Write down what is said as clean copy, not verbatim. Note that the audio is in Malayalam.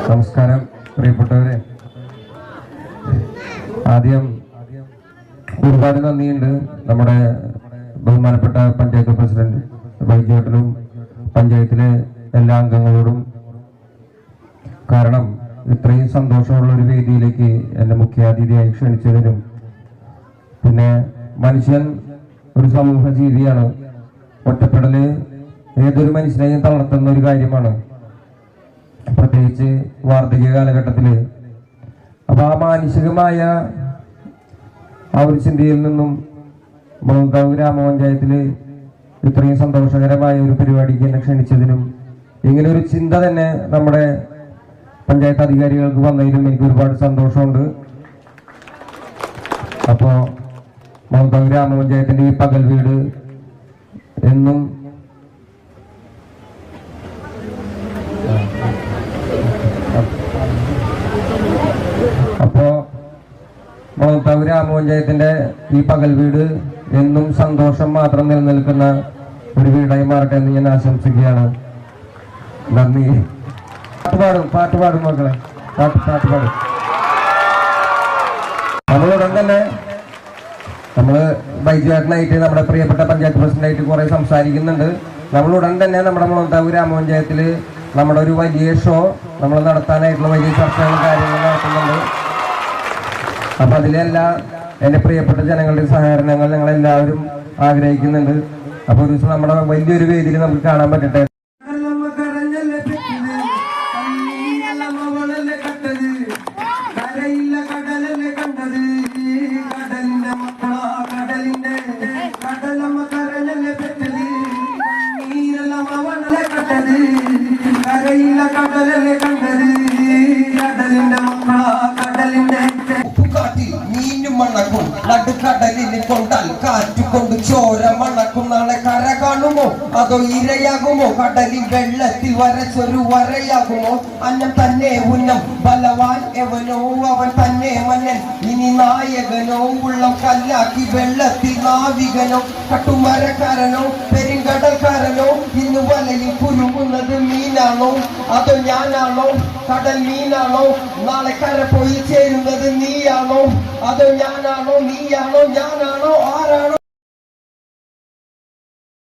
നമസ്കാരം പ്രിയപ്പെട്ടവരെ. ആദ്യം ഒരുപാട് നന്ദിയുണ്ട് നമ്മുടെ ബഹുമാനപ്പെട്ട പഞ്ചായത്ത് പ്രസിഡന്റ് വൈജേട്ടനും പഞ്ചായത്തിലെ എല്ലാ അംഗങ്ങളോടും. കാരണം ഇത്രയും സന്തോഷമുള്ള ഒരു വേദിയിലേക്ക് എന്നെ മുഖ്യാതിഥിയായി ക്ഷണിച്ചതിനും, പിന്നെ മനുഷ്യൻ ഒരു സമൂഹ ജീവിയാണ്. ഒറ്റപ്പെടല് ഏതൊരു മനുഷ്യനെയും തളർത്തുന്ന ഒരു കാര്യമാണ്, പ്രത്യേകിച്ച് വാർദ്ധക്യ കാലഘട്ടത്തില്. അപ്പൊ ആ മാനസികമായ ആ ഒരു ചിന്തയിൽ നിന്നും മുളങ്കാവ് ഗ്രാമപഞ്ചായത്തില് ഇത്രയും സന്തോഷകരമായ ഒരു പരിപാടിക്ക് എന്നെ ക്ഷണിച്ചതിനും, ഇങ്ങനെ ഒരു ചിന്ത തന്നെ നമ്മുടെ പഞ്ചായത്ത് അധികാരികൾക്ക് വന്നതിലും എനിക്ക് ഒരുപാട് സന്തോഷമുണ്ട്. അപ്പോ മുളങ്കാവ് ഗ്രാമപഞ്ചായത്തിന്റെ ഈ പകൽ വീട് എന്നും മുളങ്കാവ് ഗ്രാമപഞ്ചായത്തിന്റെ ഈ പകൽ വീട് എന്നും സന്തോഷം മാത്രം നിലനിൽക്കുന്ന ഒരു വീടായി മാറട്ടെ എന്ന് ഞാൻ ആശംസിക്കുകയാണ്. നന്ദി. പാട്ട് പാടും മക്കളെ, പാട്ട് പാടും. നമ്മളുടൻ തന്നെ നമ്മള് ബൈജുവാട്ടനായിട്ട് നമ്മുടെ പ്രിയപ്പെട്ട പഞ്ചായത്ത് പ്രസിഡന്റായിട്ട് കുറെ സംസാരിക്കുന്നുണ്ട്. നമ്മളുടൻ തന്നെ നമ്മുടെ മുളങ്കാവ് ഗ്രാമപഞ്ചായത്തില് നമ്മുടെ ഒരു വലിയ ഷോ നമ്മൾ നടത്താനായിട്ടുള്ള വലിയ ചർച്ചകളും കാര്യങ്ങളും നടത്തുന്നുണ്ട്. അപ്പൊ അതിലെല്ലാം എന്റെ പ്രിയപ്പെട്ട ജനങ്ങളുടെ സഹകരണങ്ങൾ ഞങ്ങളെല്ലാവരും ആഗ്രഹിക്കുന്നുണ്ട്. അപ്പൊ ഒരു ദിവസം നമ്മുടെ വലിയൊരു വേദിയിൽ നമുക്ക് കാണാൻ പറ്റട്ടെ. മണക്കും നടുക്കടലിന് കൊണ്ടാൽ കാറ്റുകൊണ്ട് ചോര മണക്കും. നാളെ കര കാണുമോ അതോ ഇരയാകുമോ? കടലിൽ വെള്ളത്തിൽ വരച്ചൊരു വരയാകുമോ? അന്നം തന്നെ ഉന്നം ബലവാൻ എവനോ അവൻ തന്നെ മന്നൻ. ഇനി നായകനോ ഉള്ളം കല്ലാക്കി വെള്ളത്തിൽ നാവികനോ? കട്ടുമരക്കാരനോ പെരുങ്കടൽക്കാരനോ? ഇന്ന് വലയിൽ കുരുങ്ങുന്നത് മീനാണോ അതോ ഞാനാണോ? കടൽ മീനാണോ? നാളെ കര പോയി ചേരുന്നത് നീയാണോ അതോ ഞാനാണോ? നീയാണോ? ഞാനാണോ? ആരാണോ?